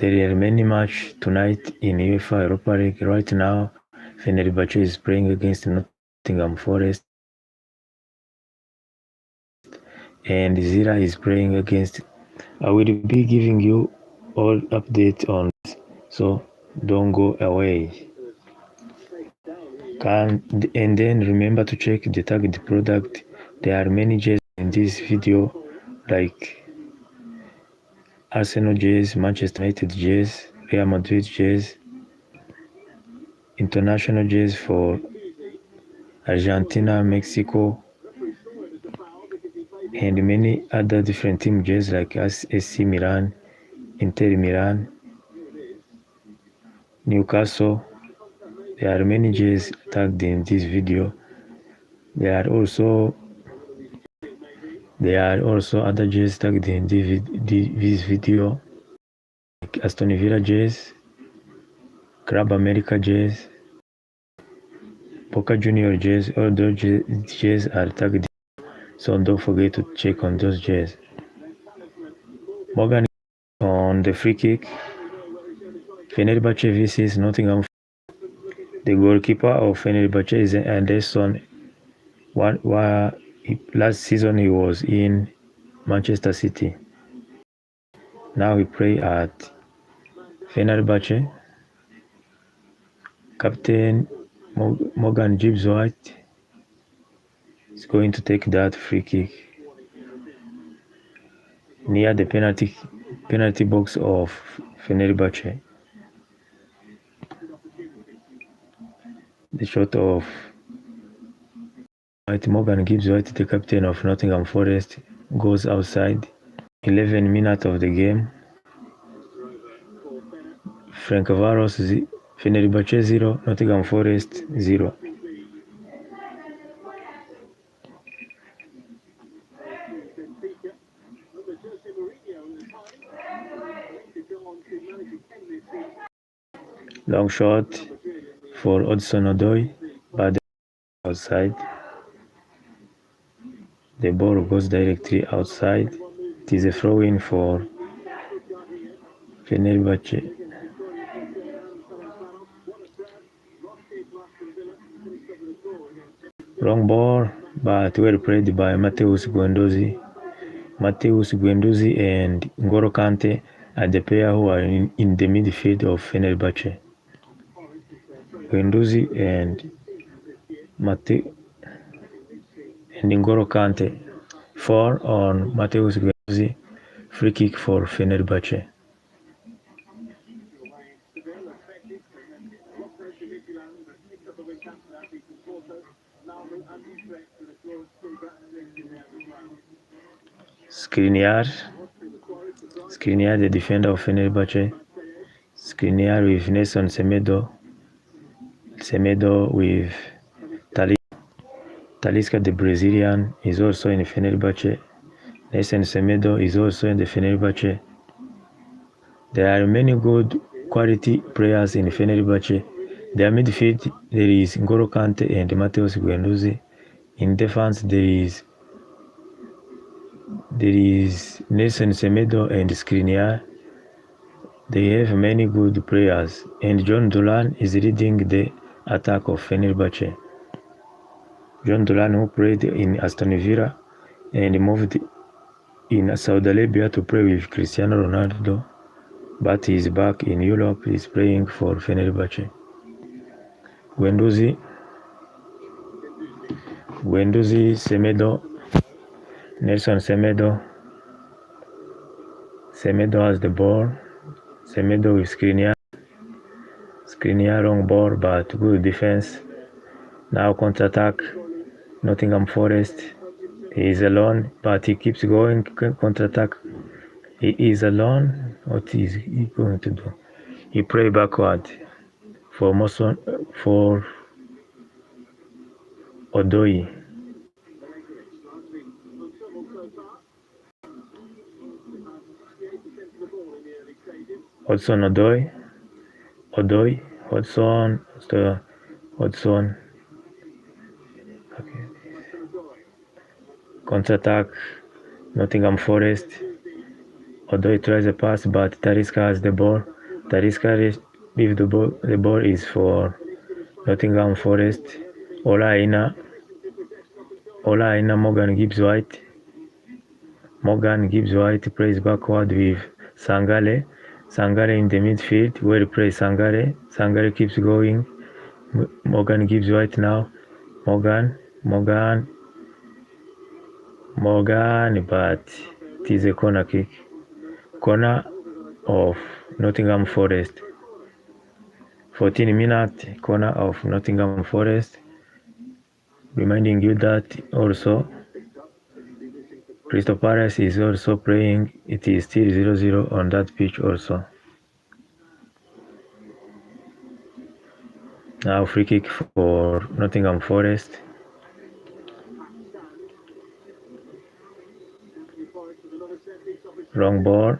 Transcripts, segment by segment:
There are many matches tonight in UEFA Europa League. Right now, Fenerbahce is playing against Nottingham Forest, and Zira is playing against. I will be giving you all updates on this, so don't go away. And then remember to check the target product. There are many jerseys in this video, like Arsenal jerseys, Manchester United jerseys, Real Madrid jerseys, international jerseys for Argentina, Mexico, and many other different team jerseys like AC Milan, Inter Milan, Newcastle. There are many jerseys tagged in this video. There are also other jerseys tagged in this video, like Aston Villa jerseys, Club America jerseys, Boca Junior jerseys. All those jerseys are tagged, so don't forget to check on those jerseys. Morgan on the free kick. Fenerbahce vs Nottingham. The goalkeeper of Fenerbahce is Anderson. Last season he was in Manchester City. Now he plays at Fenerbahce. Captain Morgan Gibbs White is going to take that free kick near the penalty box of Fenerbahce. The shot of Morgan Gibbs White, the captain of Nottingham Forest, goes outside. 11 minutes of the game. Frank Varos, Fenerbahce 0, Nottingham Forest 0. Long shot for Hudson-Odoi, but outside. The ball goes directly outside. It is a throw-in for Fenerbahce. Wrong ball, but well played by Mateusz Guendouzi. Mateusz Guendouzi and N'Golo Kante are the players who are in the midfield of Fenerbahce. Guendouzi and N'Golo Kante. 4 on Mateusz Guendouzi. Free kick for Fenerbahce. Skriniar, the defender of Fenerbahce. Skriniar with Nelson Semedo. Semedo with Talisca, the Brazilian, is also in Fenerbahce. Nelson Semedo is also in the Fenerbahce. There are many good quality players in Fenerbahce. Their midfield, there is N'Golo Kante and Mateusz Guendouzi. In defense, there is Nelson Semedo and Skriniar. They have many good players, and John Dulan is leading the attack of Fenerbahce. John Dulan, who played in Aston Villa and moved in Saudi Arabia to play with Cristiano Ronaldo, but he is back in Europe. He is playing for Fenerbahce. Guendouzi, Semedo, Nelson Semedo. Semedo has the ball. Semedo with Skriniar. Skriniar wrong ball, but good defense. Now counter-attack. Nottingham Forest. He is alone, but he keeps going. Counter-attack. He is alone. What is he going to do? He play backward for Odoi. Hudson-Odoi. Hudson. Okay. Counter-attack. Nottingham Forest. Although he tries a pass, but Talisca has the ball. Talisca leave the ball. The ball is for Nottingham Forest. Ola Aina Morgan Gibbs White. Morgan Gibbs White plays backward with Sangale. Sangale in the midfield. Well played Sangale. Sangale keeps going. Morgan Gibbs White now. Morgan, but it is a corner kick. Corner of Nottingham Forest. 14-minute corner of Nottingham Forest. Reminding you that also Crystal Palace is also playing. It is still 0-0 on that pitch also. Now free kick for Nottingham Forest. Wrong ball.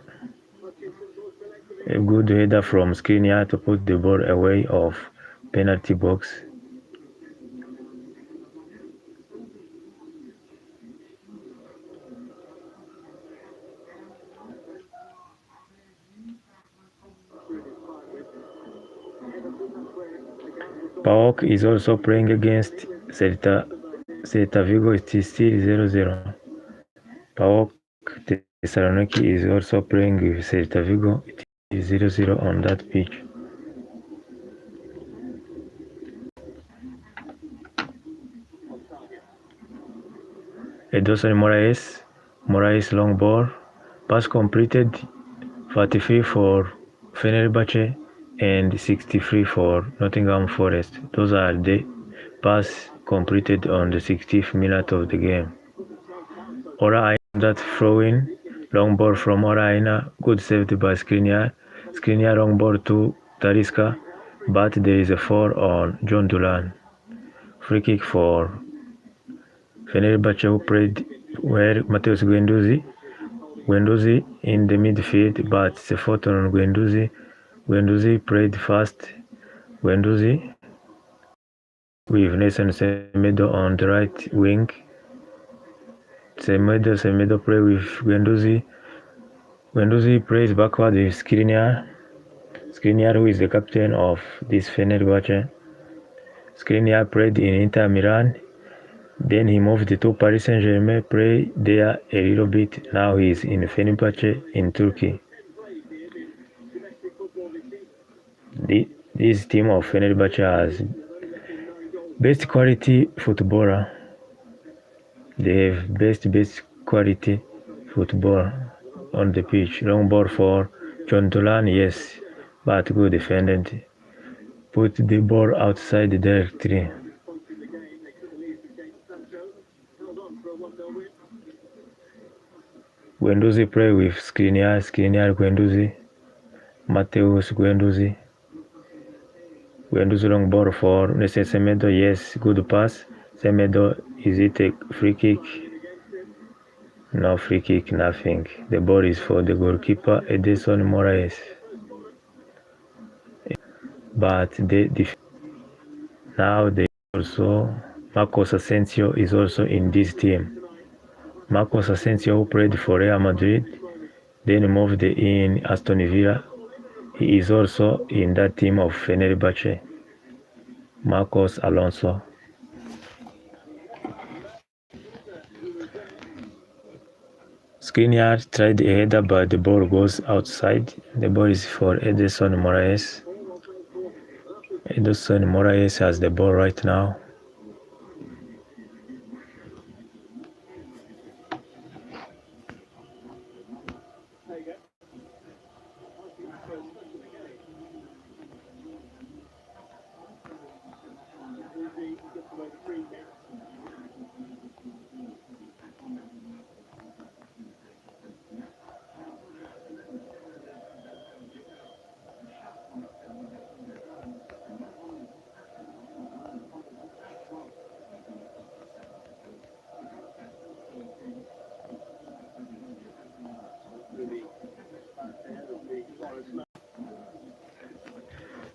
A good header from Skriniar to put the ball away of penalty box. PAOK is also playing against Celta Vigo. It is still 0-0. PAOK Thessaloniki is also playing with Celta Vigo. It is 0-0 on that pitch. Edson Moraes long ball. Pass completed. 43 for Fenerbahce and 63 for Nottingham Forest. Those are the pass completed on the 60th minute of the game. Ora Aina, that throw-in, long ball from Ora Aina, good saved by Skriniar. Skriniar long ball to Talisca, but there is a foul on John Dulan. Free kick for Fenerbahce, who played where Mateus Guendouzi in the midfield, but it's a fault on Guendouzi. Guendouzi played fast. Guendouzi with Nelson Semedo on the right wing. Semedo play with Guendouzi. Guendouzi plays backward with Skriniar. Skriniar, who is the captain of this Fenerbahce. Skriniar played in Inter Milan. Then he moved to Paris Saint-Germain, played there a little bit. Now he is in Fenerbahce in Turkey. This team of Fenerbahce has best quality footballer. They have best quality football on the pitch. Long ball for John Dolan, yes, but good defended. Put the ball outside the directory. Guendouzi play with Skriniar Guendouzi. Mateus Guendouzi. Guendouzi long ball for Nelson Semedo, yes, good pass. Semedo, is it a free kick? No free kick, nothing. The ball is for the goalkeeper, Edson Moraes. But now they also, Marcos Asensio is also in this team. Marcos Asensio, who played for Real Madrid, then moved in Aston Villa. He is also in that team of Fenerbahce. Marcos Alonso. Skriniar tried a header, but the ball goes outside. The ball is for Edson Moraes. Edson Moraes has the ball right now.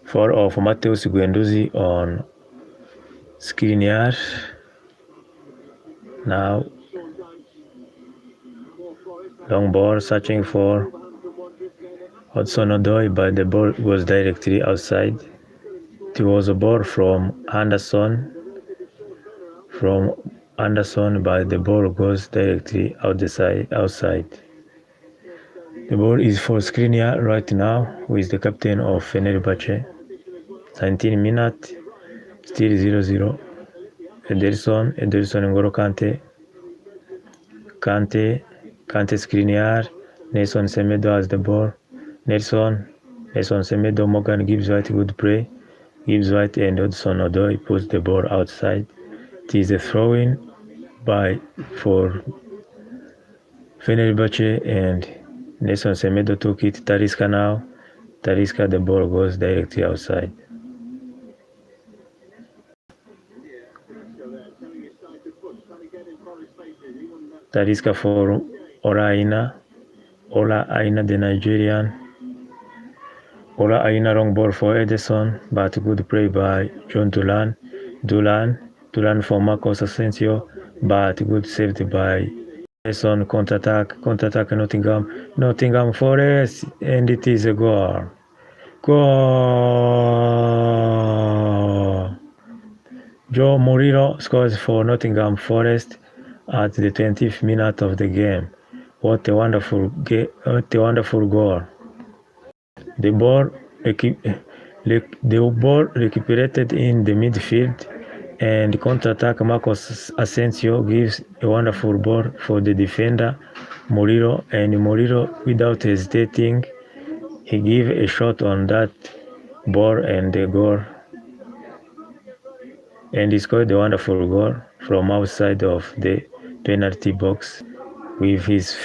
Foul of Mateus Guendouzi on Skriniar. Now long ball searching for Hudson-Odoi, but the ball was directly outside. It was a ball from Anderson, but the ball goes directly outside. The ball is for Skriniar right now, who is the captain of Fenerbahce. 19 minutes, still 0-0. Ederson, N'Golo Kante Skriniar, Nelson Semedo has the ball. Nelson Semedo, Morgan Gibbs White, good play. Gibbs White and Hudson-Odoi puts the ball outside. It is a throw-in for Fenerbahce, and Nelson Semedo took it. Talisca now. Talisca, the ball goes directly outside. Talisca for Ola Aina, the Nigerian. Ola Aina, long ball for Ederson, but good play by John Dulan. Dulan for Marcos Asensio, but good saved by Ederson. Counter-attack Nottingham Forest, and it is a goal. Goal! Joe Murillo scores for Nottingham Forest at the 20th minute of the game. What a wonderful goal. The ball recuperated in the midfield, and counter-attack Marcos Asensio gives a wonderful ball for the defender Murillo, and Murillo, without hesitating, he gave a shot on that ball and the goal, and he scored a wonderful goal from outside of the penalty box with his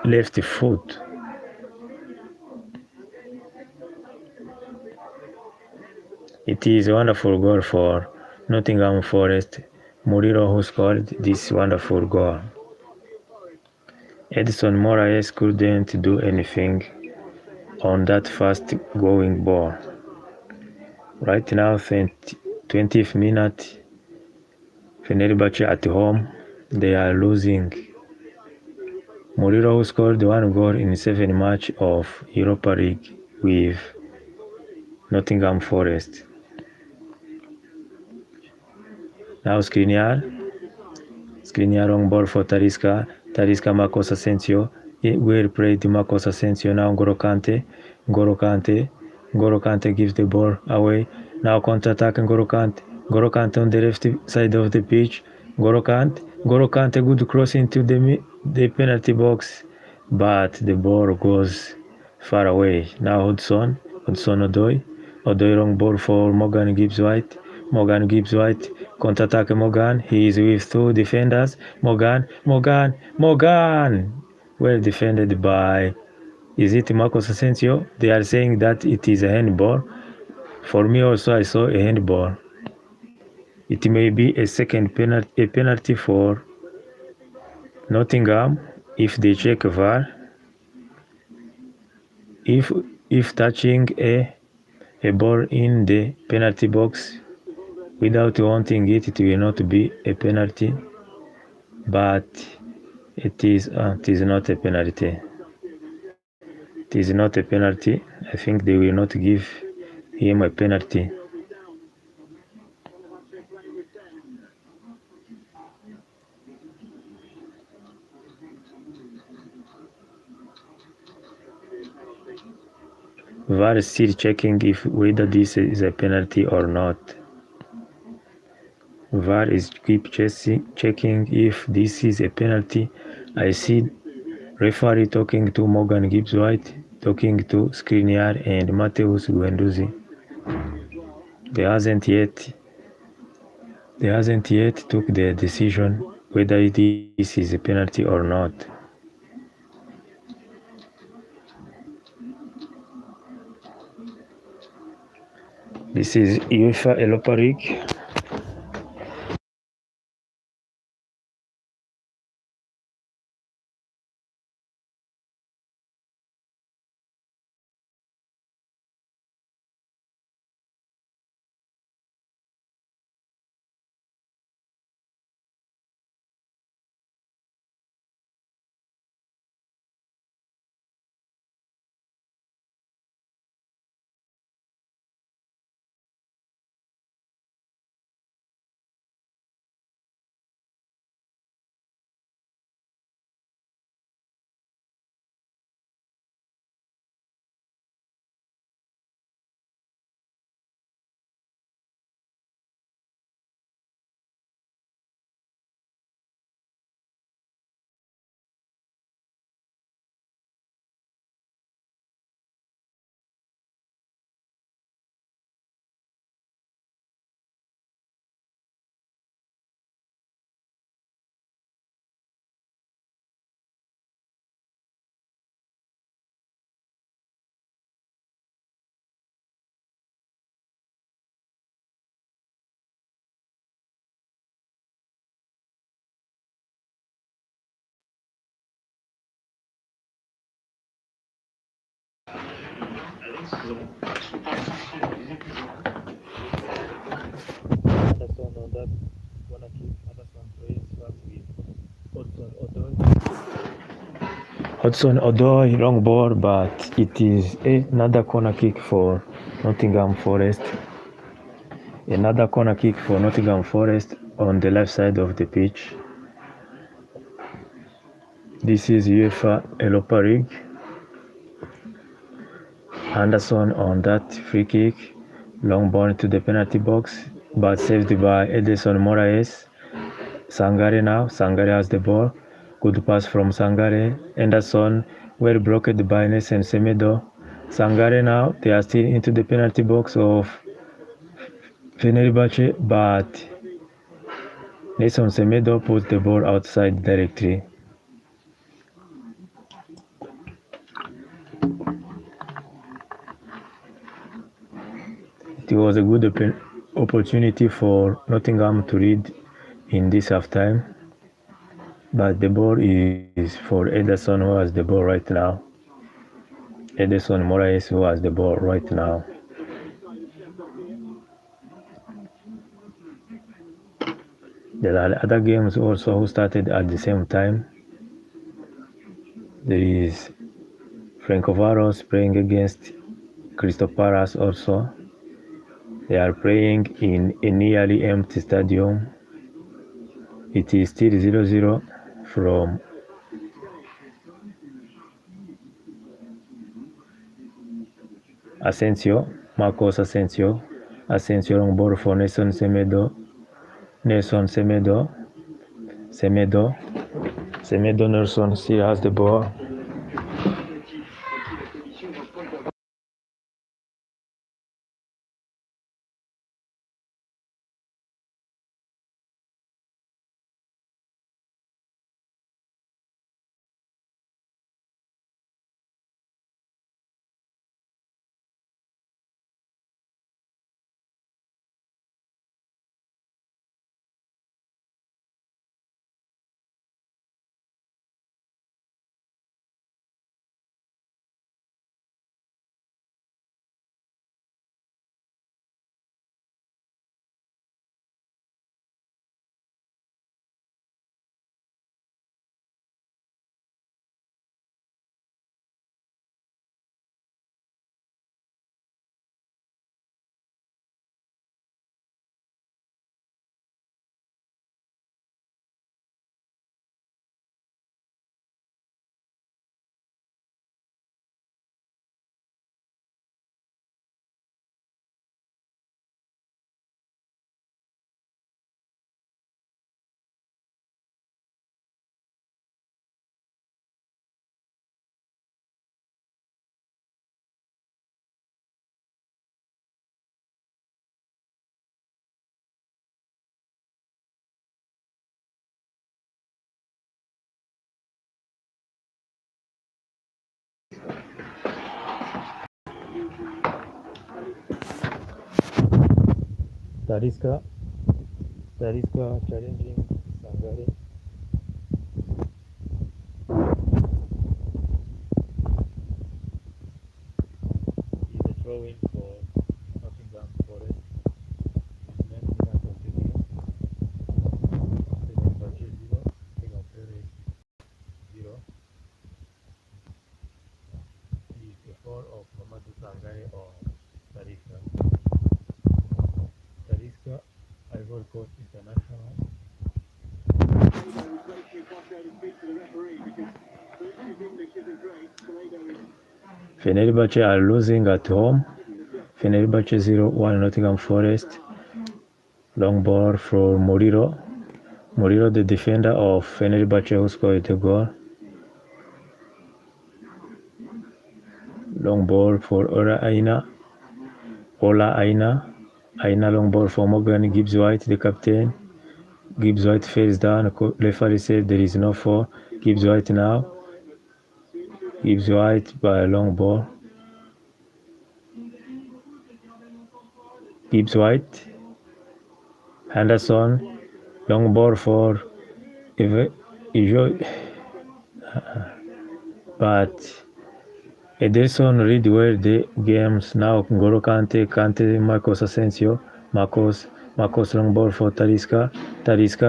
left foot. It is a wonderful goal for Nottingham Forest. Murillo, who scored this wonderful goal. Edson Moraes couldn't do anything on that fast-going ball. Right now, 20th minute, Fenerbahce at home, they are losing. Murillo scored one goal in 7 matches of Europa League with Nottingham Forest. Now Skriniar long ball for Talisca. Marcos Asensio. Well played Marcos Asensio. Now N'Golo Kante gives the ball away. Now counter-attack N'Golo Kante on the left side of the pitch. N'Golo Kante, good cross into the penalty box, but the ball goes far away. Now Hudson-Odoi. Long ball for Morgan Gibbs White. Counter-attack Morgan. He is with two defenders. Morgan. Well defended by, is it Marcos Asensio? They are saying that it is a handball. For me also, I saw a handball. It may be a penalty for Nottingham if they check VAR. If touching a ball in the penalty box without wanting it, it will not be a penalty. But it is not a penalty. It is not a penalty. I think they will not give him a penalty. VAR is still checking whether this is a penalty or not. VAR is keep checking if this is a penalty. I see referee talking to Morgan Gibbs White, talking to Skriniar and Mateusz Guendouzi. They hasn't yet took the decision whether this is a penalty or not. This is UEFA Europa League. Anderson on that corner kick. Anderson plays back with Hudson Odoi, long ball, but it is another corner kick for Nottingham Forest. Another corner kick for Nottingham Forest on the left side of the pitch. This is UEFA Europa League. Anderson on that free kick, long ball to the penalty box, but saved by Edison Moraes. Sangare now. Sangare has the ball. Good pass from Sangare. Anderson, well blocked by Nelson Semedo. Sangare now. They are still into the penalty box of Fenerbahce, but Nelson Semedo puts the ball outside directly. It was a good opportunity for Nottingham to lead in this halftime, but the ball is for Ederson, who has the ball right now. Ederson Moraes, who has the ball right now. There are other games also who started at the same time. There is Francovaros playing against Crystal Palace also. They are playing in a nearly empty stadium. It is still 0-0 from Marcos Asensio. Asensio long ball for Nelson Semedo. Semedo Nelson still has the ball. Talisca challenging Sangare. Is a throw-in for Nottingham Forest. It's 9 minutes of the game. Fenerbahce 0, Nottingham Forest 0. Is the fall of Mamadou Sangare or Talisca. Ivory Coast International. Fenerbahce are losing at home. Fenerbahce 0-1 Nottingham Forest. Long ball for Muriro, the defender of Fenerbahce, who scored the goal. Long ball for Ola Aina. Long ball for Morgan Gibbs White, the captain. Gibbs White falls down. Referee said there is no foul. Gibbs White now. Gibbs White by a long ball. Gibbs White. Henderson. Long ball for Ijo. But Ederson read well the games now. N'Golo Kante, Marcos Asensio, Marcos long ball for Talisca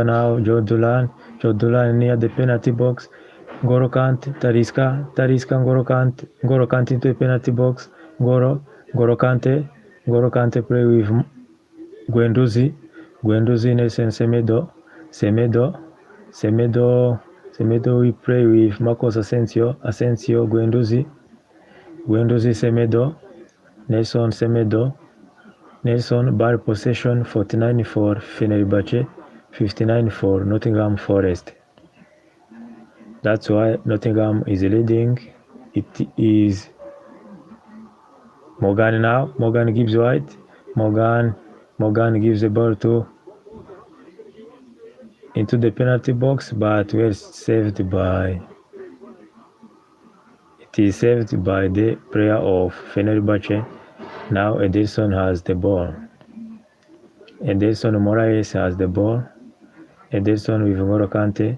now, Joe Dulan near the penalty box. N'Golo Kante, Talisca, N'Golo Kante into the penalty box. N'Golo Kante play with Guendouzi, Nelson Semedo we play with Marcos Asensio, Guendouzi, Semedo, Nelson, ball possession 49 for Fenerbahce, 59 for Nottingham Forest. That's why Nottingham is leading. It is Morgan now. Morgan gives White. Morgan gives the ball into the penalty box, but well saved by. It is saved by the player of Fenerbahce. Now Ederson has the ball. Ederson Moraes has the ball. Ederson with N'Golo Kante.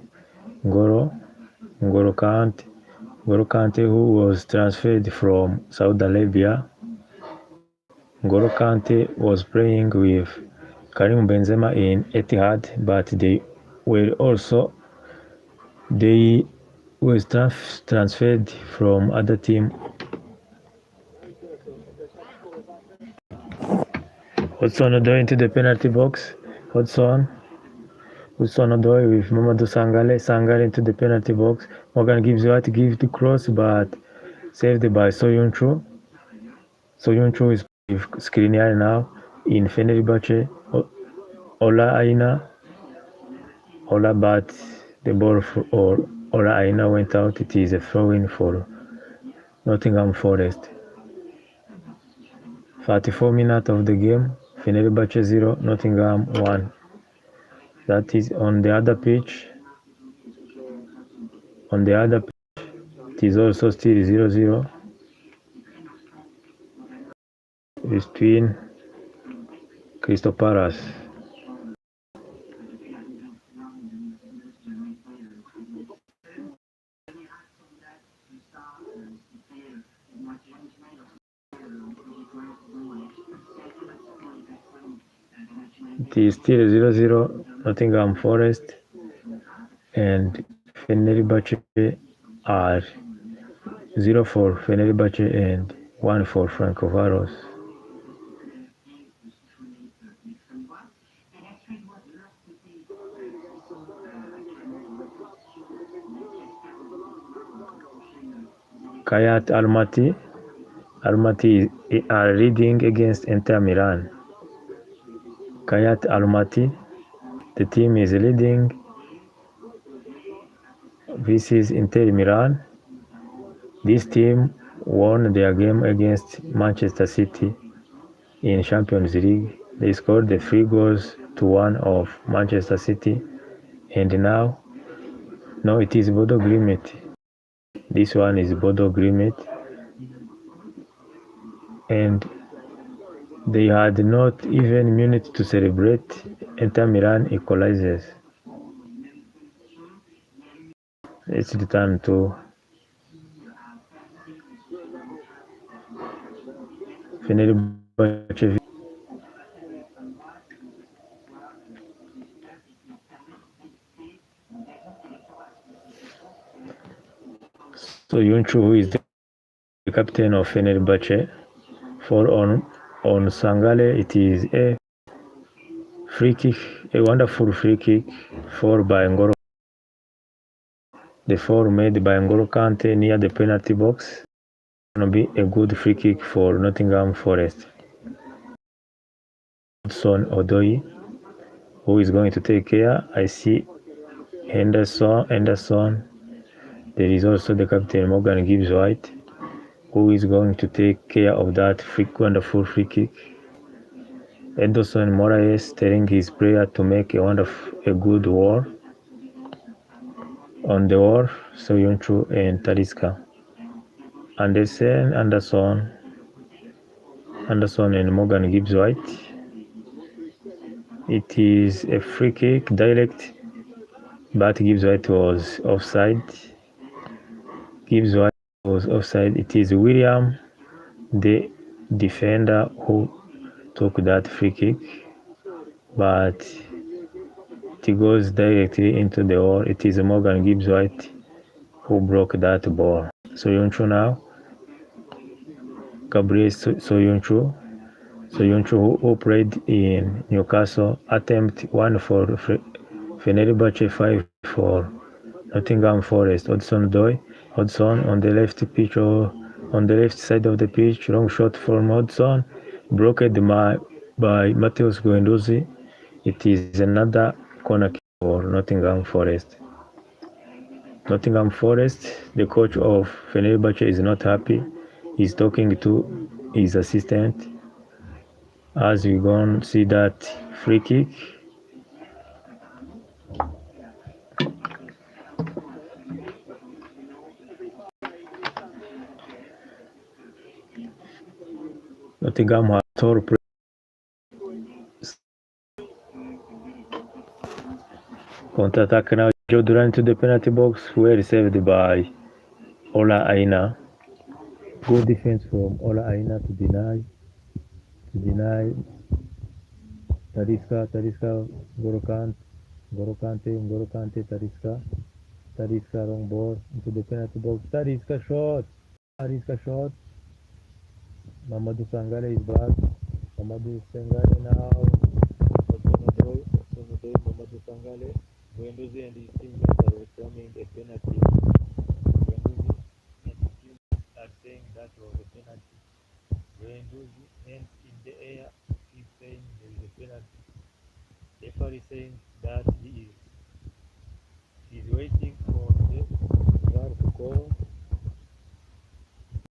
N'Golo Kante, who was transferred from Saudi Arabia. N'Golo Kante was playing with Karim Benzema in Etihad, but they was transferred from other team. Hudson-Odoi into the penalty box. Hudson-Odoi with Mamadou Sangale into the penalty box. Morgan gives the cross, but saved by Soyuncu. Soyuncu is with Skriniar now in Fenerbahce. But the ball for Ola Aina went out. It is a throw-in for Nottingham Forest. 34 minutes of the game. Fenerbahce 0, Nottingham 1. That is on the other pitch. It is also still 0-0 between Crystal Palace. It is still 0-0 Nottingham Forest and Fenerbahce are 0 for Fenerbahce and 1 for Francovaros. Kayat Almaty are leading against Inter Milan. Kayat Almaty, the team is leading. This is Inter Milan. This team won their game against Manchester City in Champions League. They scored the 3 goals to 1 of Manchester City, and now, no, it is Bodo Glimt. This one is Bodo Glimt, and they had not even minutes to celebrate. Inter Milan equalizes. Let's return to Fenerbahce. So Yunchu, who is the captain of Fenerbahce, for on Sangale, it is a free kick, a wonderful free kick for by N'Golo. The foul made by N'Golo Kante near the penalty box. Gonna be a good free kick for Nottingham Forest. Hudson-Odoi, who is going to take care. I see Henderson. There is also the captain Morgan Gibbs-White, who is going to take care of that wonderful free kick. Ederson Moraes telling his player to make a good wall on the wall. Soyuncu and Talisca. Anderson and Morgan Gibbs-White. It is a free kick, direct, but Gibbs-White was offside. Gibbs-White was was offside. It is William, the defender, who took that free kick, but it goes directly into the wall. It is Morgan Gibbs White who broke that ball. Soyuncu now, Gabriel Soyuncu, who played in Newcastle, attempt 1 for Fenerbahce, 5 for Nottingham Forest. Hodgson on the left pitch, or on the left side of the pitch, long shot from Hodgson, blocked by Matheus Guendouzi. It is another corner kick for Nottingham Forest. Nottingham Forest, the coach of Fenerbahce is not happy. He's talking to his assistant. As we gonna see that free kick. Nottingham has tall counter-attack now. Joe Duran to the penalty box, well saved by Ola Aina. Good defense from Ola Aina to deny Talisca, N'Golo Kante, Talisca long ball into the penalty box. Talisca shot. Mamadou Sangare is back. Mamadou Sangare now. Mamadou Sangare. Guendouzi and his teammates are reclaiming a penalty. Guendouzi and his teammates are saying that was a penalty. Guendouzi hands in the air, keep saying there is a penalty. Referee saying that he's waiting for the VAR to call.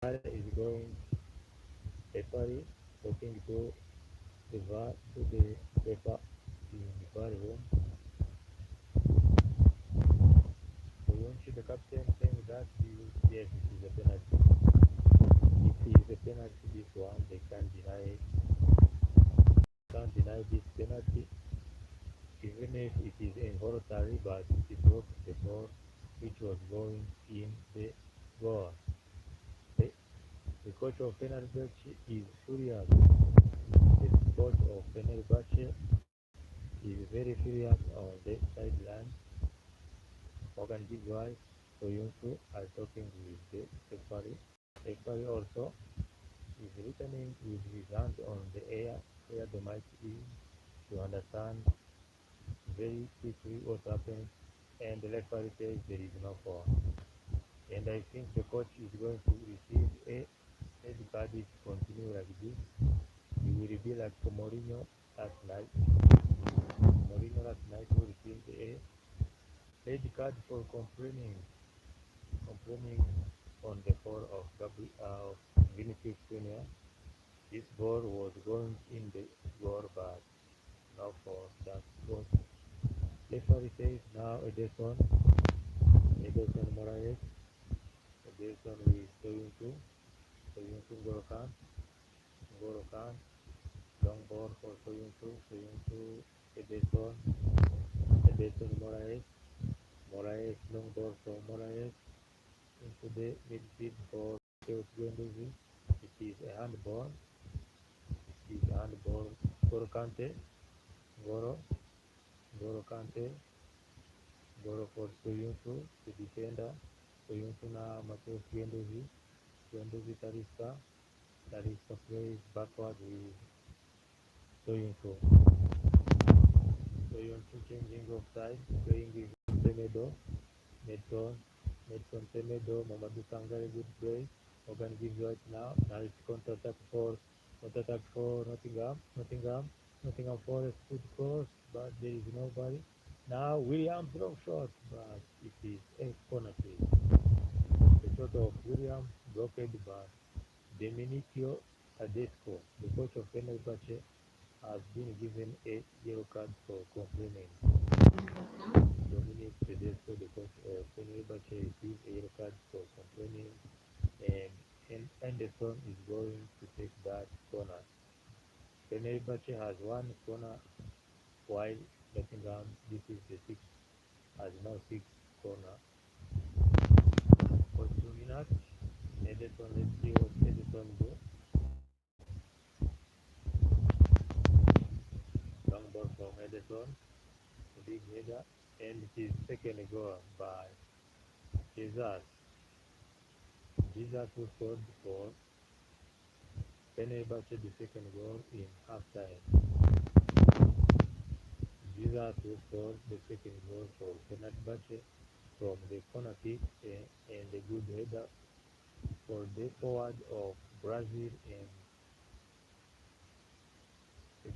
VAR is going. Referee talking to the VAR, to the referee in the VAR room. So the captain saying that yes, it is a penalty. It is a penalty. This one they can't deny it. Can't deny this penalty, even if it is involuntary, but it broke the ball which was going in the goal. The coach of Fenerbahce is furious. The coach of Fenerbahce is very furious on the sideline. Morgan Gibbs Soyuncu are talking with the referee. Referee also is returning with his hands on the air where the mic is to understand very quickly what happened, and the referee says there is no foul. And I think the coach is going to receive a red card if continue like this. He will be like Mourinho last night. Mourinho last night will receive a red card for complaining on the ball of Vinicius Junior. This ball was going in the goal, but now for that goal. Referee says now Ederson Moraes, Ederson with Soyuncu, N'Golo Kante, long ball for Soyuncu, Ederson Moraes, long ball for Moraes, into the midfield for Guendouzi. It is a handball. N'Golo Kante, Goro for Soyuncu, the defender. Soyuncu now Matheus Guendouzi, Talisca plays backward with Soyuncu. Changing of side, playing with Nedson Semedo, Mamadou Sangare, good play. Morgan gives right now. Now it's counter-attack for Nottingham Forest, good cross, but there is nobody. Now Williams long shot, but it is a corner kick. The shot of Williams blocked by Domenico Tedesco, the coach of Fenerbahce, has been given a yellow card for complaining. Domenico Tedesco, the coach of Fenerbahce, received a yellow card for complaining, and Anderson is going to take that corner. Fenerbahce has one corner, while Nottingham, this is the sixth, has now 6 corner. For 2 minutes, Ederson, let's see what Ederson do. Long ball from Ederson, big header, and his second goal by Jesus. Jesus who scored for Fenerbahce the second goal in halftime. Jesus who scored the second goal for Fenerbahce from the corner kick and a good header for the forward of Brazil and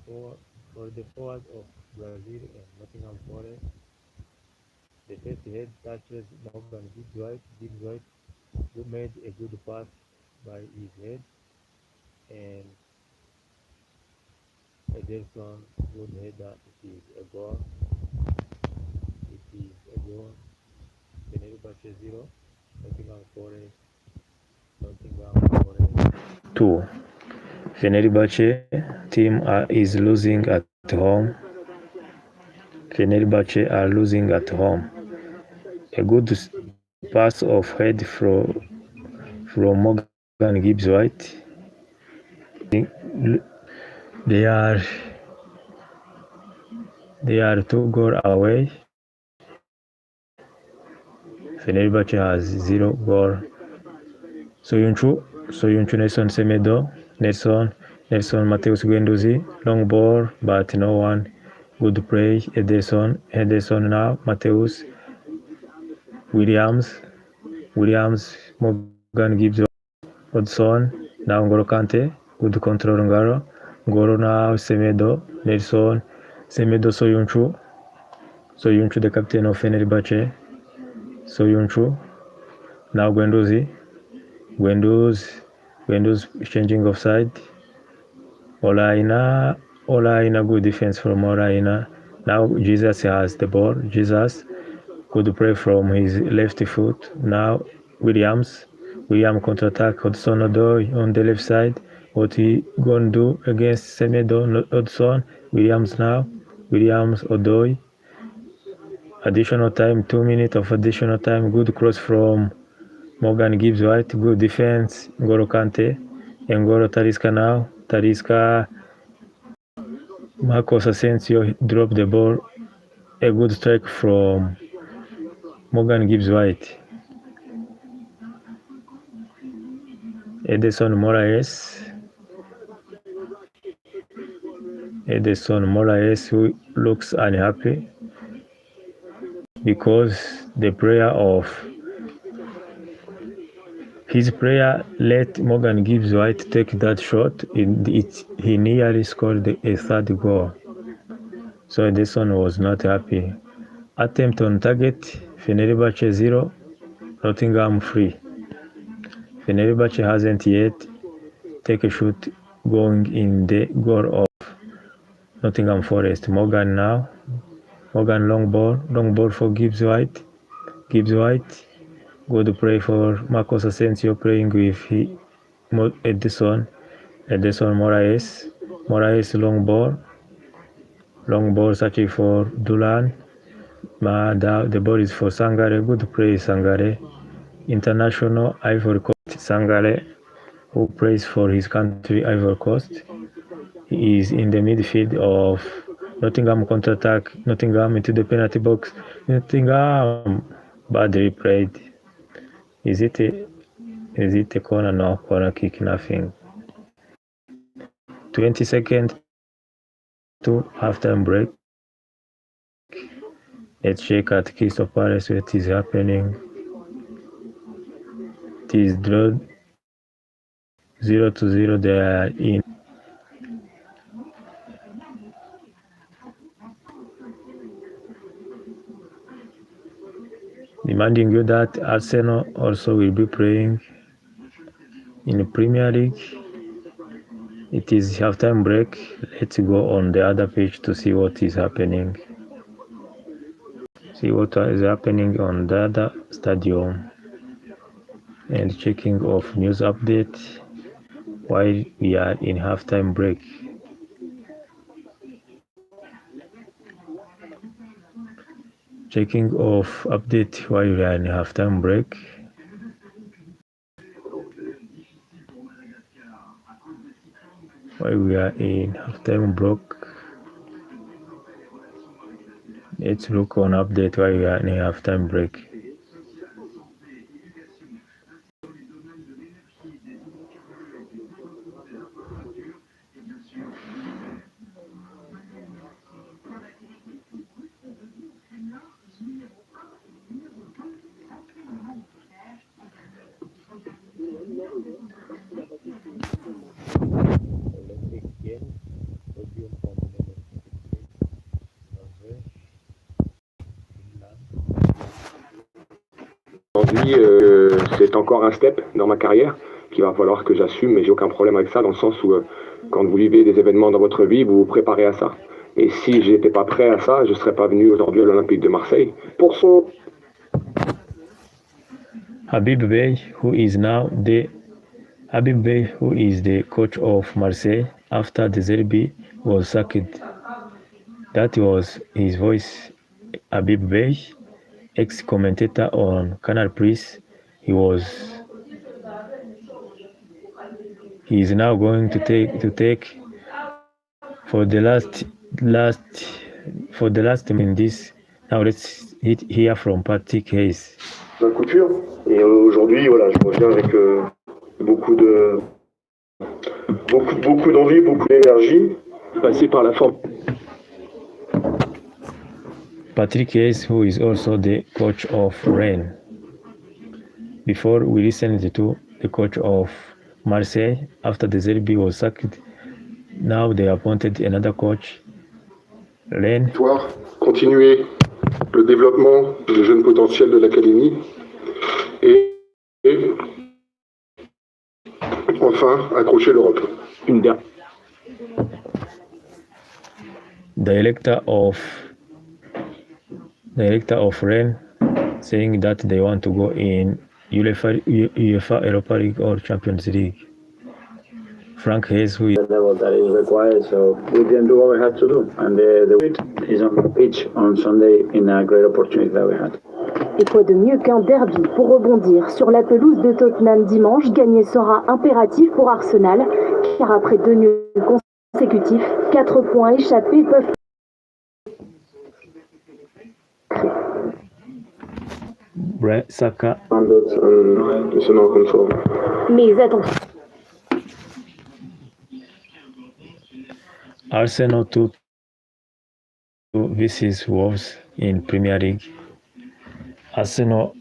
for the forward of Brazil and Nottingham Forest. The first head touches Morgan Gibbs White. Gibbs White who made a good pass by his head, and Ederson good header. It is a goal. It is a goal. Fenerbahce 0, Nottingham Forest. Nottingham Forest 2. Fenerbahce team is losing at home. Fenerbahce are losing at home. A good pass of head from Morgan Gibbs White. They are they are 2 goals away. Fenerbahce has 0 goal. Soyuncu Nelson Semedo, Nelson Mateus Guendouzi, long ball, but no one. Good play, Ederson now, Mateus, Williams, Morgan Gibbs, Hodgson, now N'Golo Kante, good control N'Golo now, Semedo, Nelson, Semedo Soyuncu the captain of Fenerbahce, Soyuncu, now Guendouzi changing of side. Olaina, good defense from Olaina. Now Jesus has the ball. Jesus, good play from his left foot. Now William counter-attack. Hudson-Odoi on the left side. What he gonna do against Semedo Hudson? Odoi. Additional time, 2 minutes of additional time. Good cross from Morgan Gibbs White. Good defense. N'Golo Kante. N'Golo Talisca now. Marcos Asensio dropped the ball. A good strike from Morgan Gibbs White. Ederson Moraes, who looks unhappy because his player let Morgan Gibbs White take that shot. He nearly scored a third goal. So Ederson was not happy. Attempt on target, Fenerbahce 0, Nottingham 3. Fenerbahce hasn't yet taken a shot going in the goal of Nottingham Forest. Morgan long ball for Gibbs White. Good play for Marcos Asensio playing with Ederson Moraes long ball searching for Dulan. The ball is for Sangare. Good play, Sangare. International Ivory Coast Sangare, who plays for his country Ivory Coast. He is in the midfield of Nottingham counter-attack. Nottingham into the penalty box. Nottingham badly played. Is it a corner? No, corner kick, nothing. 20 seconds to halftime break. Let's check at Crystal Palace what is happening. It is drawn 0-0. They are in. Reminding you that Arsenal also will be playing in the Premier League. It is halftime break. Let's go on the other page to see what is happening. See what is happening on the other stadium and checking of news update while we are in halftime break. Checking of update while we are in halftime break. while we are in halftime break. Let's look on update while we are in a halftime break. Aujourd'hui, c'est encore un step dans ma carrière qu'il va falloir que j'assume, mais j'ai aucun problème avec ça, dans le sens où quand vous vivez des événements dans votre vie, vous vous préparez à ça. Et si j'étais pas prêt à ça, je serais pas venu aujourd'hui à l'Olympique de Marseille. Pour son Habib Bey, who is the coach of Marseille after the Zerbi was sacked. That was his voice. Habib Bey, ex-commentator on Canal Plus, he is now going to take for the last in this. Now let's hear from Patrick Hayes. La couture. Et aujourd'hui, voilà, je reviens avec beaucoup d'envie, beaucoup d'énergie, passé par la forme. Patrick Hayes, who is also the coach of Rennes. Before we listened to the coach of Marseille after the Zerbi was sacked. Now they appointed another coach. Rennes. Continuer le développement des jeunes potentiels de l'académie et enfin accrocher l'Europe. Une dernière. Director of Rennes saying that they want to go in UEFA Europa League or Champions League. Frank Hayes, who is the level that is required, so we didn't do what we had to do, and the win is on the pitch on Sunday in a great opportunity that we had. Et quoi de mieux qu'un derby pour rebondir sur la pelouse de Tottenham dimanche? Gagner sera impératif pour Arsenal, car après 2 nuls consécutifs, 4 points échappés peuvent... Brett Saka. Mais attention. Arsenal 2 vs Wolves in Premier League. Arsenal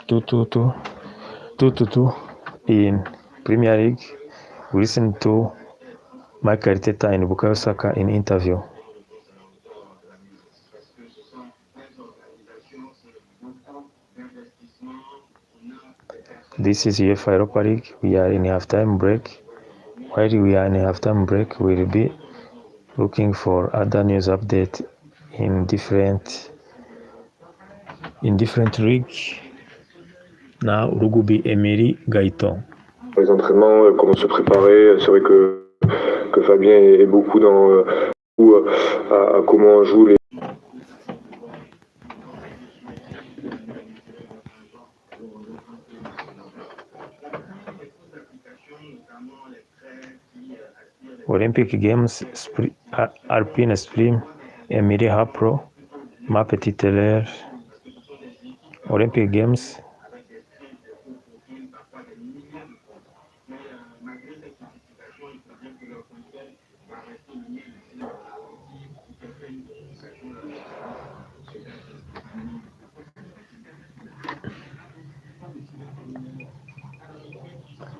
2-2 in Premier League. We listen to Mikel Arteta and Bukayo Saka in interview. This is UEFA Europa League. We are in a halftime break. While we are in a halftime break, we will be looking for other news update in different leagues. Now, Rugubi Emery Gaëtan. Les entraînements, comment se préparer. C'est vrai que Fabien est beaucoup dans à comment on joue les. Olympic Games Alpine Sprint, Emery Hapro, Ma Petite Terre. Olympic Games.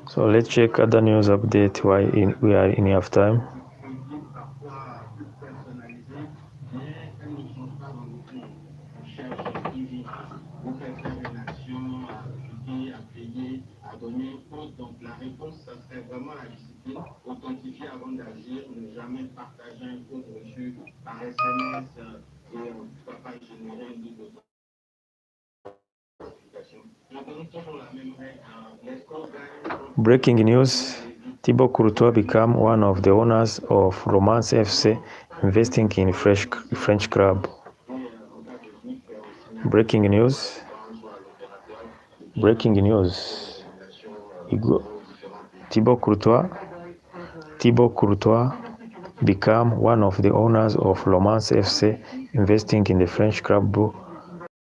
So let's check other news update while we are in halftime. Breaking news, Thibaut Courtois became one of the owners of Romance FC, investing in French club. Breaking news. Thibaut Courtois Thibaut Courtois became one of the owners of Lens FC, investing in the French club.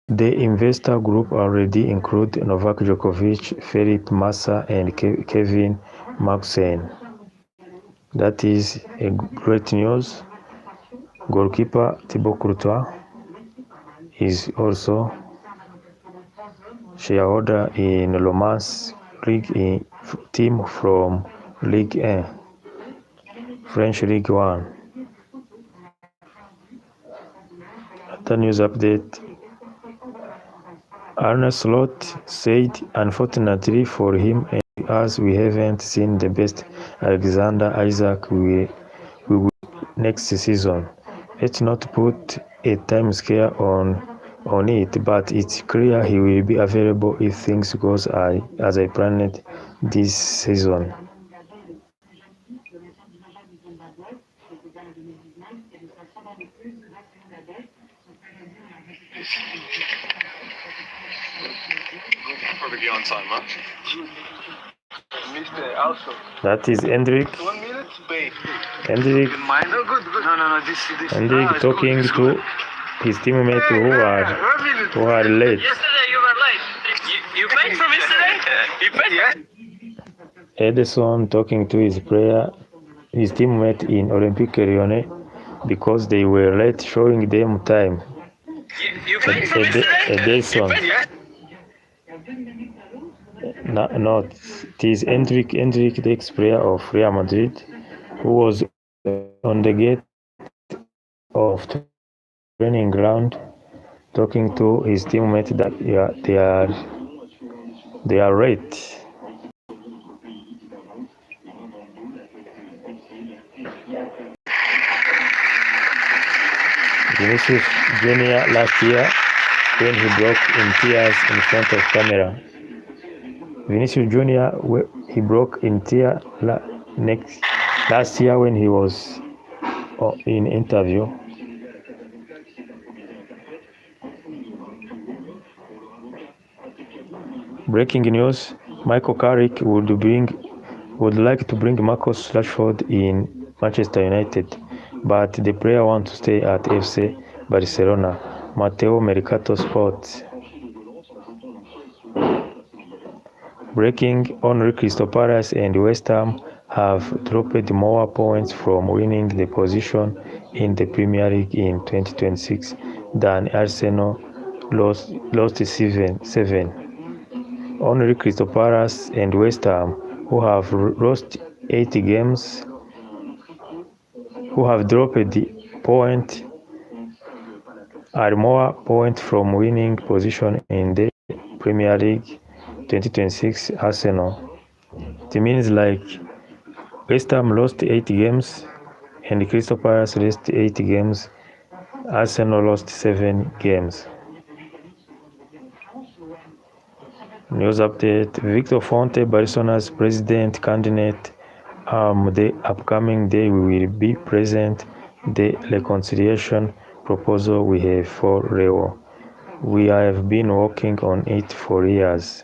The investor group already includes Novak Djokovic, Felipe Massa, and Kevin Magnussen. That is a great news. Goalkeeper Thibaut Courtois is also shareholder in Le Mans League team from Ligue 1, French Ligue 1. Other news update. Arne Slot said, unfortunately for him, as we haven't seen the best Alexander Isak we will next season. Let's not put a time scale on it, but it's clear he will be available if things goes as I planned this season. Perfectly on time, huh? Mr. Also. That is Hendrik. 1 minute, babe. Hendrik. No, good. No, this. Hendrik talking to his teammate who are late. Yesterday you were late. You paid from yesterday? You paid? Yeah. Edison talking to his teammate in Olympique Lyonnais because they were late, showing them time. You paid from yesterday? Edison. No, it is Hendrik, the ex-player of Real Madrid, who was on the gate of training ground talking to his teammate that they are late. Vinicius Junior last year when he broke in tears in front of camera. Vinicius Junior he broke in tears last year when he was in interview. Breaking news: Michael Carrick would like to bring Marcus Rashford in Manchester United, but the player wants to stay at FC Barcelona. Matteo Mercato Sports. Breaking: only Crystal Palace and West Ham have dropped more points from winning the position in the Premier League in 2026 than Arsenal lost 7. Only Crystal Palace and West Ham, who have lost 80 games, who have dropped the point, are more points from winning position in the Premier League 2026 Arsenal. It means like West Ham lost 80 games and Crystal Palace lost 80 games. Arsenal lost 7 games. News update: Victor Fonte, Barcelona's president candidate, the upcoming day we will be present the reconciliation proposal we have for Leo. We have been working on it for years.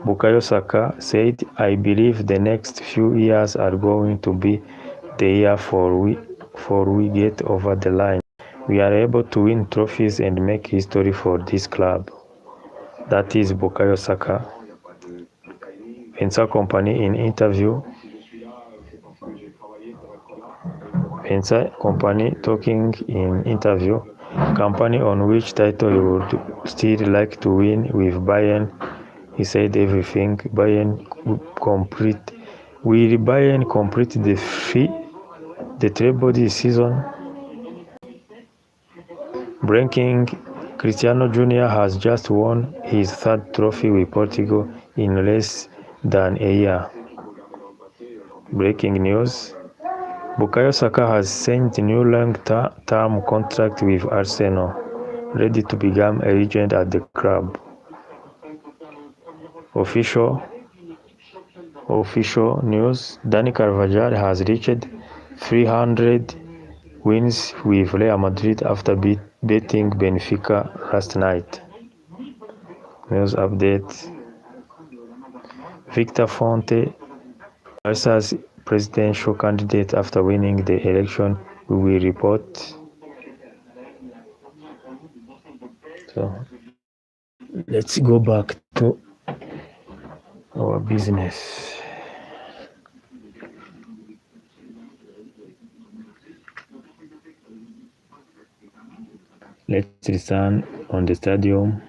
Bukayo Saka said, I believe the next few years are going to be the year for we get over the line. We are able to win trophies and make history for this club. That is Bukayo Saka. Vincent Kompany in interview. Vincent Kompany talking in interview. Kompany on which title he would still like to win with Bayern. He said everything. Will Bayern complete the treble this season? Breaking: Cristiano Jr. has just won his third trophy with Portugal in less than a year. Breaking news: Bukayo Saka has signed a new long-term contract with Arsenal, ready to become a legend at the club. Official news: Dani Carvajal has reached 300 wins with Real Madrid after beating Benfica last night. News update: Victor Fonte versus presidential candidate after winning the election. We will report. So let's go back to our business. Let's return on the stadium.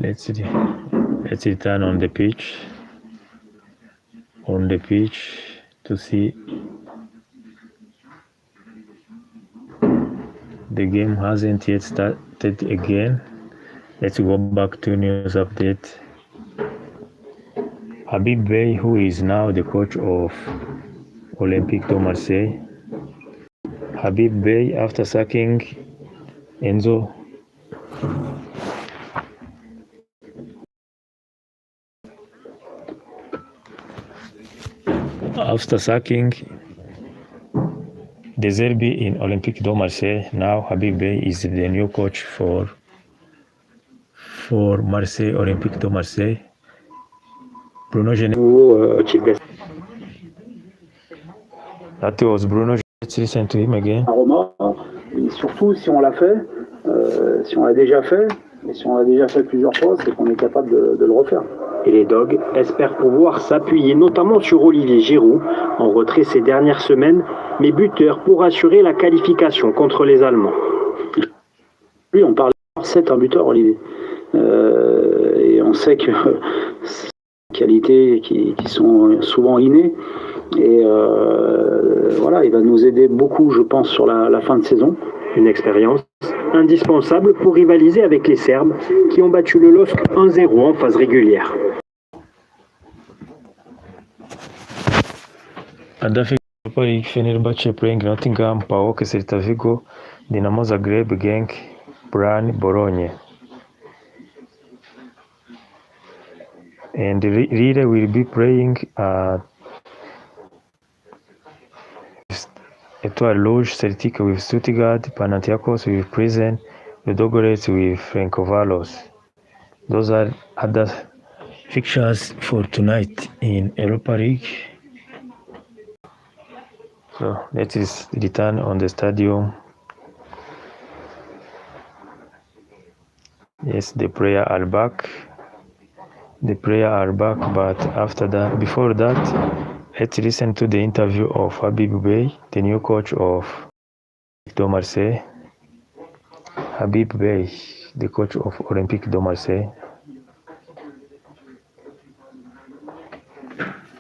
Let's return on the pitch. On the pitch to see the game hasn't yet started again. Let's go back to news update. Habib Bey, who is now the coach of Olympique de Marseille. Habib Bey, after sacking Enzo De Zerbi in Olympique de Marseille, now Habib Bey is the new coach for Marseille, Olympique de Marseille. Bruno That was Bruno. Let's listen to him again. Roma, et surtout si on l'a fait, si on l'a déjà fait, et si on l'a déjà fait plusieurs fois, c'est qu'on est capable de le refaire. Et les Dogs espèrent pouvoir s'appuyer notamment sur Olivier Giroud, en retrait ces dernières semaines, mais buteur pour assurer la qualification contre les Allemands. Lui, on parle de 7 un buteur, Olivier. Et on sait que c'est des qualités qui sont souvent innées. Et voilà, il va nous aider beaucoup, je pense, sur la fin de saison. Une expérience indispensable pour rivaliser avec les Serbes qui ont battu le LOSC 1-0 en phase régulière. Adafik Europa League, Fenerbahce playing Nottingham, PAOK Celta Vigo, Dinamo Zagreb, Genk, Bran, Bologna. And Lille will be playing at Etoile Rouge, Celtic with Stuttgart, Panathinaikos with Prison, Ludogorets with Ferencváros. Those are other fixtures for tonight in Europa League. So let us return on the stadium. Yes, the players are back. But after that, before that, let's listen to the interview of Habib Bey, the new coach of Olympique de Marseille. Habib Bey, the coach of Olympique de Marseille.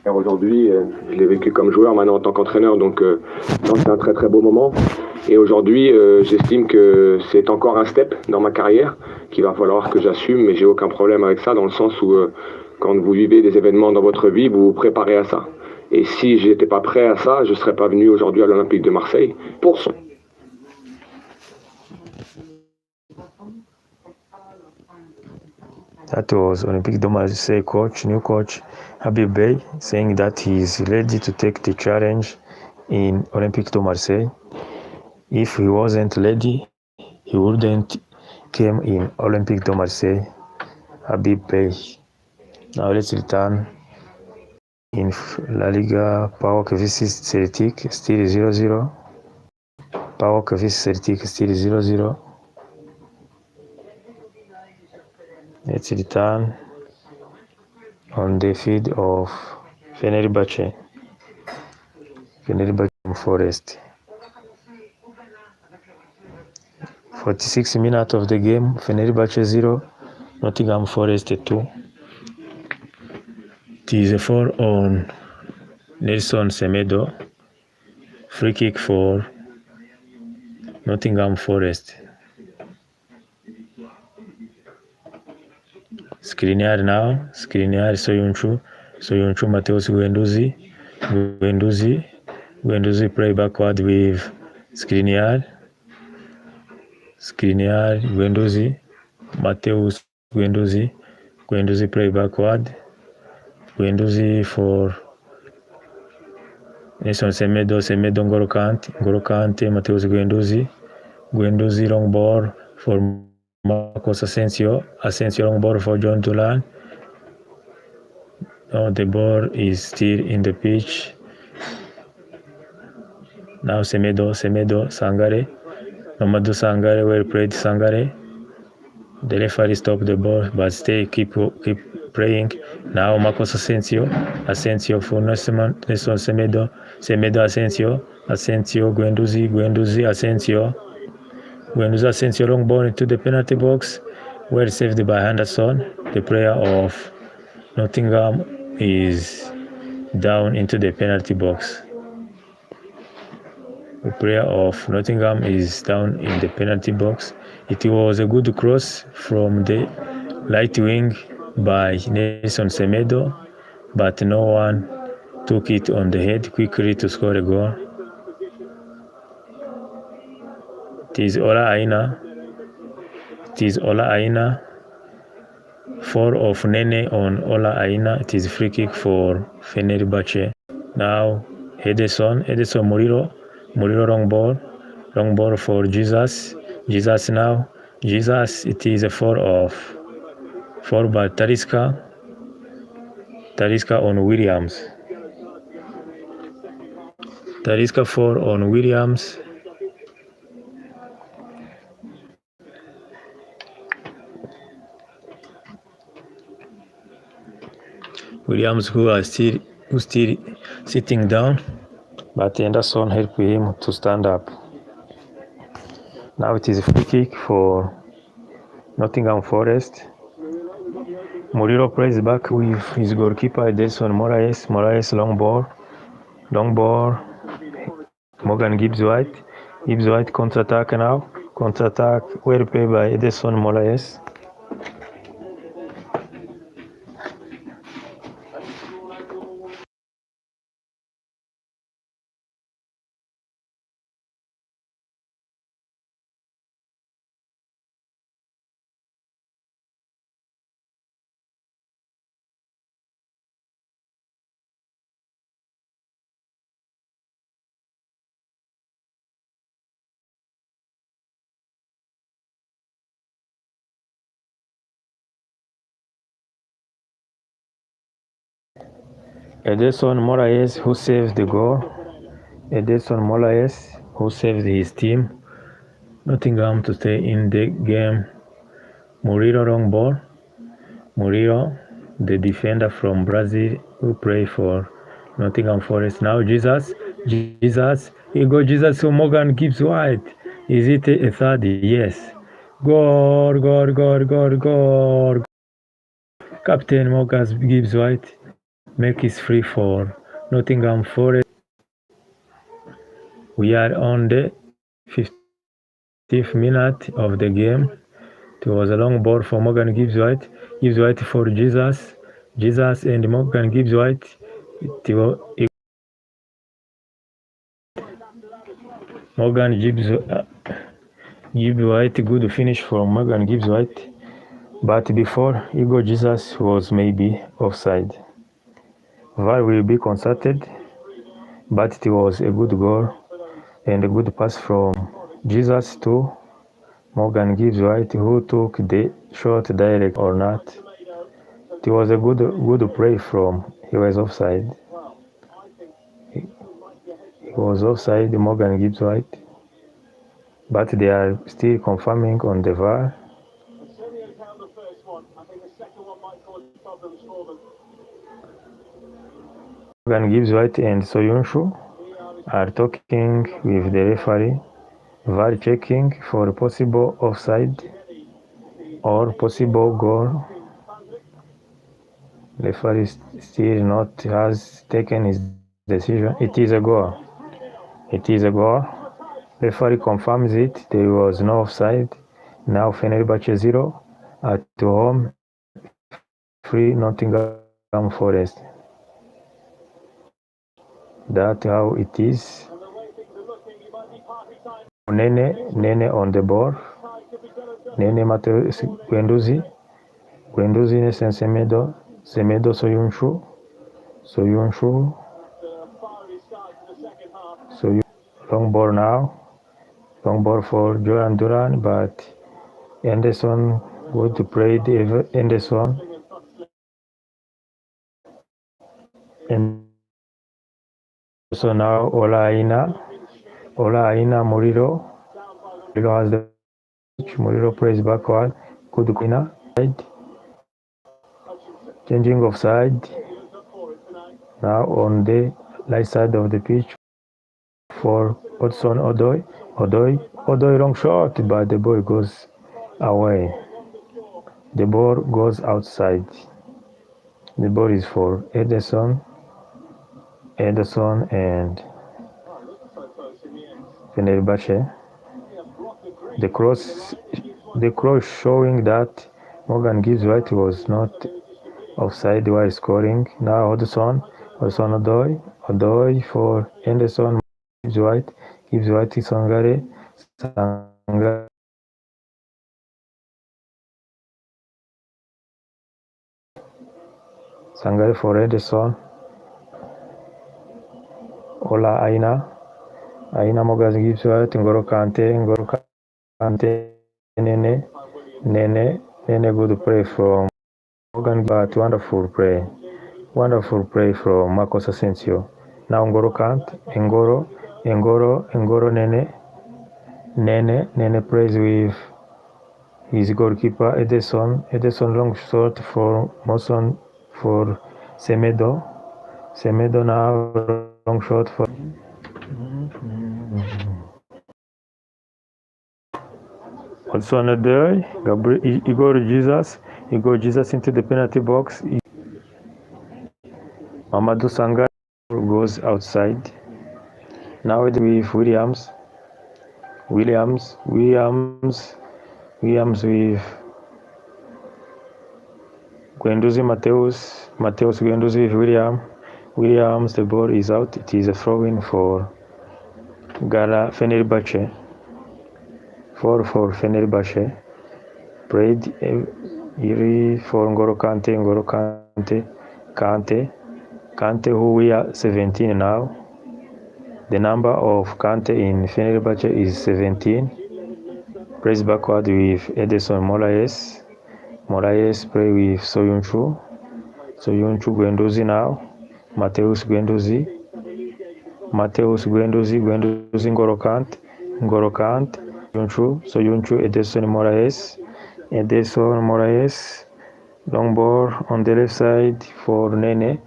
Aujourd'hui, je l'ai vécu comme joueur, maintenant en tant qu'entraîneur, donc c'est un très très beau moment. Et aujourd'hui, j'estime que c'est encore un step dans ma carrière qu'il va falloir que j'assume, mais j'ai aucun problème avec ça, dans le sens où quand vous vivez des événements dans votre vie, vous vous préparez à ça. Et si j'étais pas prêt à ça, je serais pas venu aujourd'hui à l'Olympique de Marseille pour son. That was Olympique de Marseille coach, new coach Habib Bey, saying that he is ready to take the challenge in Olympique de Marseille. If he wasn't ready, he wouldn't came in Olympique de Marseille. Habib Bey. Now let's return in La Liga. PAOK vs Celtic, still 0-0. PAOK vs Celtic, still 0-0. Let's return on the field of Fenerbahce Forest. 46 minutes of the game, Fenerbahce 0, Nottingham Forest 2. It is a foul on Nelson Semedo. Free kick for Nottingham Forest. Skriniar now. Skriniar Soyuncu Mateus Guendouzi play backward with Skriniar, Guendouzi, Mateus Guendouzi play backward. Guendouzi for Nelson Semedo, N'Golo Kante, Mateus Guendouzi long ball for Marcos Asensio long ball for John Dulan. No, the ball is still in the pitch. Now Semedo, Sangare, Mamadou Sangare, well played Sangare. The referee stopped the ball, but keep playing. Now Marcos Asensio for Nelson Semedo, Asensio, Guendouzi, Asensio long ball into the penalty box, well saved by Henderson. The player of Nottingham is down into the penalty box. The player of Nottingham is down in the penalty box. It was a good cross from the right wing by Nelson Semedo, but no one took it on the head quickly to score a goal. It is Ola Aina. 4 of Nene on Ola Aina. It is free kick for Fenerbahce. Now Ederson Murilo long ball for Jesus now. It is a 4 by Talisca on Williams. Talisca 4 on Williams. Williams who still sitting down, but Anderson helped him to stand up. Now it is a free kick for Nottingham Forest. Murilo plays back with his goalkeeper Ederson Moraes long ball. Morgan Gibbs White counter-attack now. Well played by Ederson Moraes. Ederson Moraes who saved the goal. Who saved his team. Nottingham to stay in the game. Murilo long ball. Murilo, the defender from Brazil who played for Nottingham Forest. Now Jesus. He got Jesus to Morgan Gibbs White. Is it a third? Yes. Goal. Captain Morgan Gibbs White make it free for Nottingham Forest. We are on the 50th minute of the game. It was a long ball for Morgan Gibbs White for Jesus and Morgan Gibbs White. Morgan Gibbs White, good finish from Morgan Gibbs White, but before Igor Jesus was maybe offside. VAR will be consulted, but it was a good goal and a good pass from Jesus to Morgan Gibbs White, who took the shot direct or not. It was a good play from. He was offside. He was offside, Morgan Gibbs White, but they are still confirming on the VAR. Morgan Gibbs White and Soyunshu are talking with the referee. VAR checking for possible offside or possible goal. Referee still not has taken his decision. It is a goal. Referee confirms it. There was no offside. Now Fenerbahce 0 at home. Free Nottingham Forest. That's how it is. Nene on the ball. Nene Mateus Guendouzi Nelson Semedo Soyunshu. Soyuncu. Long ball now. Long ball for Joran Duran, but Anderson good to play Anderson. And so now Ola Aina Murilo. Murilo has the pitch. Murilo plays backward. Good Aina. Changing of side. Now on the right side of the pitch for Hudson Odoi. Odoi long shot, but the ball goes away. The ball goes outside. The ball is for Ederson and Fenerbahce. The cross showing that Morgan Gibbs White was not offside while scoring. Now Hudson Odoi for Anderson, Gibbs White Sangare for Ederson. Ola Aina Morgan Gibbs White, N'Golo Kante, Nene, good play from Morgan, but wonderful play from Marcos Asensio. Now N'Golo Kante, N'Golo Nene plays with his goalkeeper Ederson long shot for Moson for Semedo now long shot for Hudson Odoi, Igor Jesus into the penalty box. Mamadou Sanga goes outside. Now with Williams with Guendouzi, Mateus Guendouzi with Williams. The ball is out. It is a throw-in for Fenerbahce. For Fenerbahce. Played for N'Golo Kante, who we are 17 now. The number of Kante in Fenerbahce is 17. Plays backward with Ederson Moraes play with Soyuncu Guendouzi now. Mateus Guendouzi, N'Golo Kante, Soyuncu, Ederson Moraes, long ball on the left side for Nene.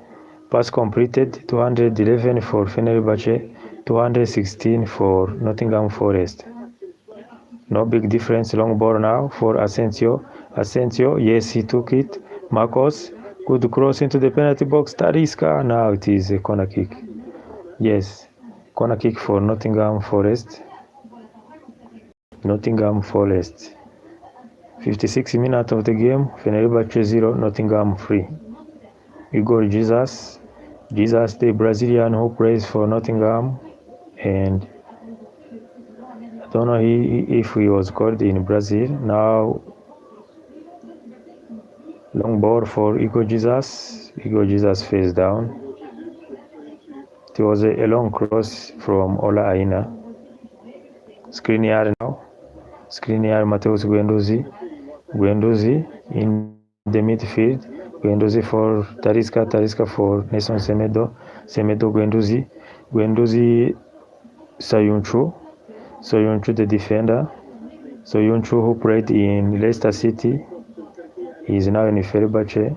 Pass completed, 211 for Fenerbahce, 216 for Nottingham Forest. No big difference. Long ball now for Asensio, yes, he took it. Marcos, good cross into the penalty box. Talisca, now it is a corner kick. Yes, corner kick for Nottingham Forest. 56 minutes of the game. Fenerbahce 0, Nottingham 3. Igor Jesus, the Brazilian who plays for Nottingham, and I don't know if he was called in Brazil. Now long ball for Igor Jesus face down. It was a long cross from Ola Aina. Skriniar now. Mateus Guendouzi in the midfield. Guendouzi for Talisca for Nelson Semedo, Guendouzi, Soyuncu the defender. Soyuncu, who played in Leicester City, is now in Fenerbahce.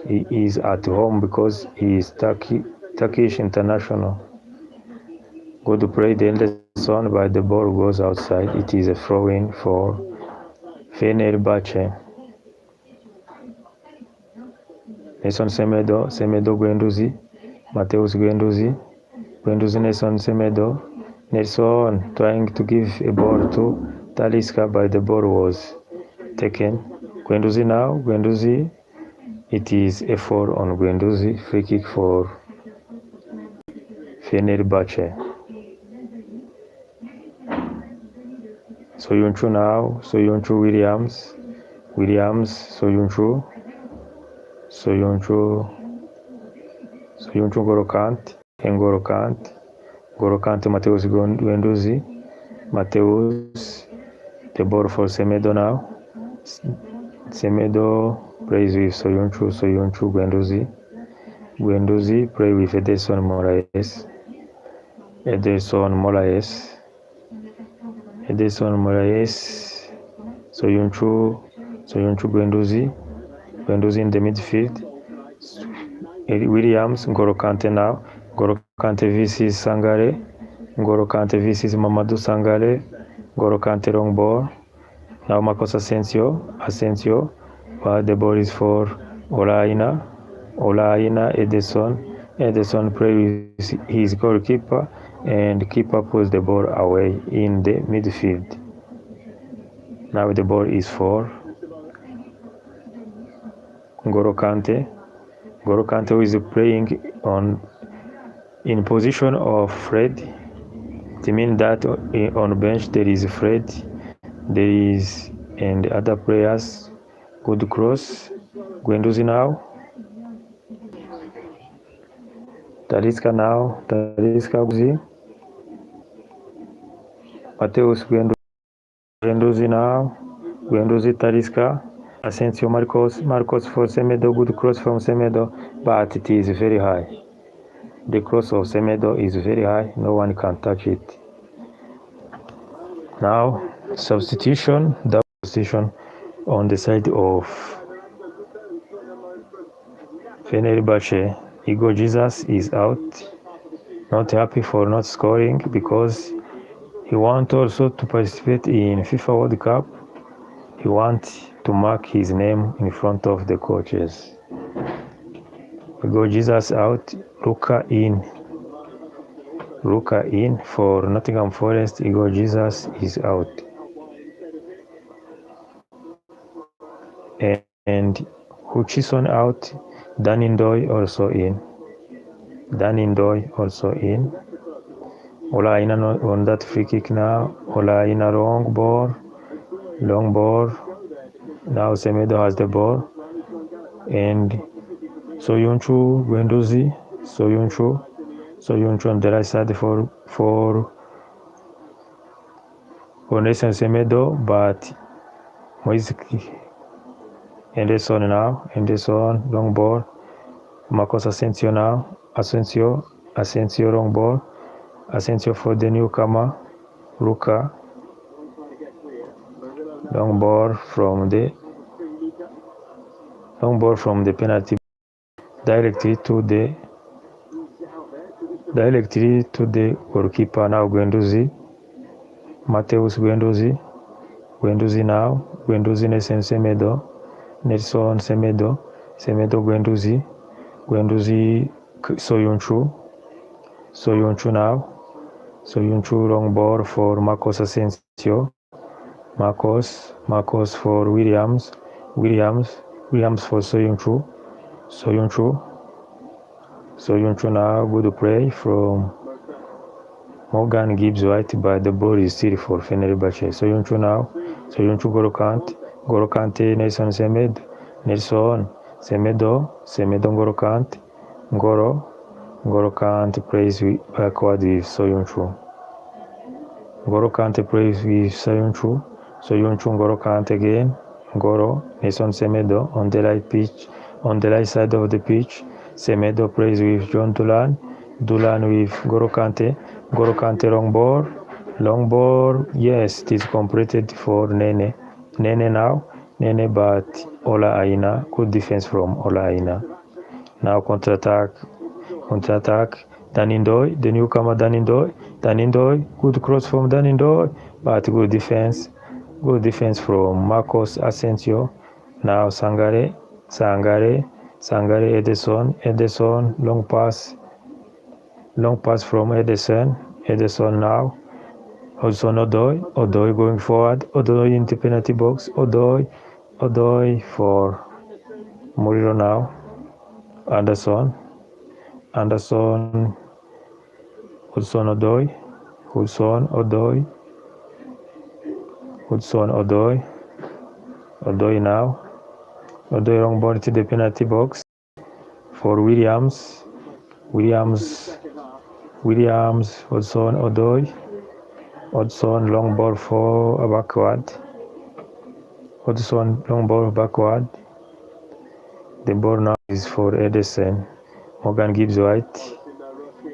He is at home because he is Turkish international. Good play, Anderson, but the ball goes outside. It is a throw-in for Fenerbahce. Nelson Semedo, Guendouzi, Mateus Guendouzi, Nelson Semedo. Nelson trying to give a ball to Talisca, but the ball was taken. Guendouzi now, it is a 4 on Guendouzi, free kick for Fenerbahce. Soyuncu now, Williams, Soyuncu Soyuncu, N'Golo Kante, N'Golo Kante, N'Golo Kante, Mateus Guendouzi, Mateus, the ball for Semedo now. Semedo plays with Soyuncu, Soyuncu, Guendouzi. Guendouzi play with Ederson Moraes. Ederson Moraes. Ederson Moraes. Soyuncu, Soyuncu, Guendouzi. Guendouzi in the midfield. Williams, N'Golo Kante now. N'Golo Kante vs Sangare. N'Golo Kante vs Mamadou Sangare. N'Golo Kante long ball. Now Marcos Asensio, but the ball is for Olaina, Ederson play with his goalkeeper, and keeper pulls the ball away in the midfield. Now the ball is for N'Golo Kante. N'Golo Kante is playing in position of Fred. It means that on bench there is Fred. There is and other players. Good cross. Guendouzi now. Talisca now. Talisca. Mateus Guendouzi now. Guendouzi, Talisca. Asensio, Marcos for Semedo. Good cross from Semedo, but it is very high. The cross of Semedo is very high. No one can touch it. Now substitution. Double substitution on the side of Fenerbahce. Igor Jesus is out. Not happy for not scoring because he wants also to participate in FIFA World Cup. He wants to mark his name in front of the coaches. Igor Jesus out. Luka in for Nottingham Forest. Igor Jesus is out. And Hutchison out. Danny also in. Olaina on that free kick now. Olaina long ball. Now Semedo has the ball. And Soyuncu, Guendouzi. Soyuncu on the right side for Nelson Semedo, but Ederson now. Ederson long ball. Marcos Asensio now. Asensio long ball. Asensio for the newcomer. Luka. Long ball from the penalty directly to the goalkeeper now. Guendouzi. Mateus Guendouzi now. Guendouzi, Nelson Semedo. Guendouzi, Soyuncu now. Soyuncu long ball for Marcos Asensio. Marcos for Williams for Soyuncu. Soyuncu now. Good play from Morgan Gibbs White, but the ball is still for Fenerbahce. Soyuncu now. N'Golo Kante, Nelson Semedo. N'Golo Kante. N'Golo Kante plays backward with Soyuncu. N'Golo Kante plays with Soyuncu. N'Golo Kante again. Nelson Semedo on the right side of the pitch. Semedo plays with John Dulan with N'Golo Kante. N'Golo Kante long ball. Yes, it is completed for Nene now. But Olaina, good defense from Olaina. Now counter attack. Danindoy, the newcomer Danindoy, good cross from Danindoy, but good defense from Marcos Asensio. Now Sangare, Ederson, long pass from Ederson now. Also Odoi going forward, Odoi into penalty box, Odoi for Murilo now. Anderson, Hudson Odoi now. Odoi long ball to the penalty box for Williams Williams, Hudson Odoi, Hudson long ball for backward. Hudson long ball backward. The ball now is for Edison. Morgan Gibbs White,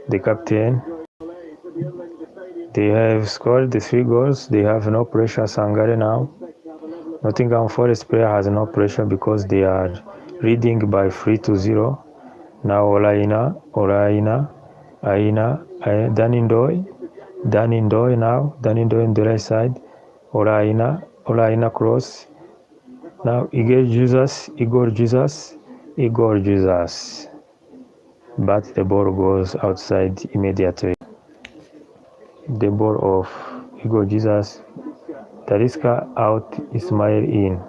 the captain. They have scored the 3 goals. They have no pressure. Sangare now. Nottingham Forest player has no pressure because they are leading by 3-0. Now Aina, Danindoy now, Danindoy on the right side, Olaina cross. Now Igor Jesus, but the ball goes outside immediately. The ball of Igor Jesus, Talisca out, Ismail in.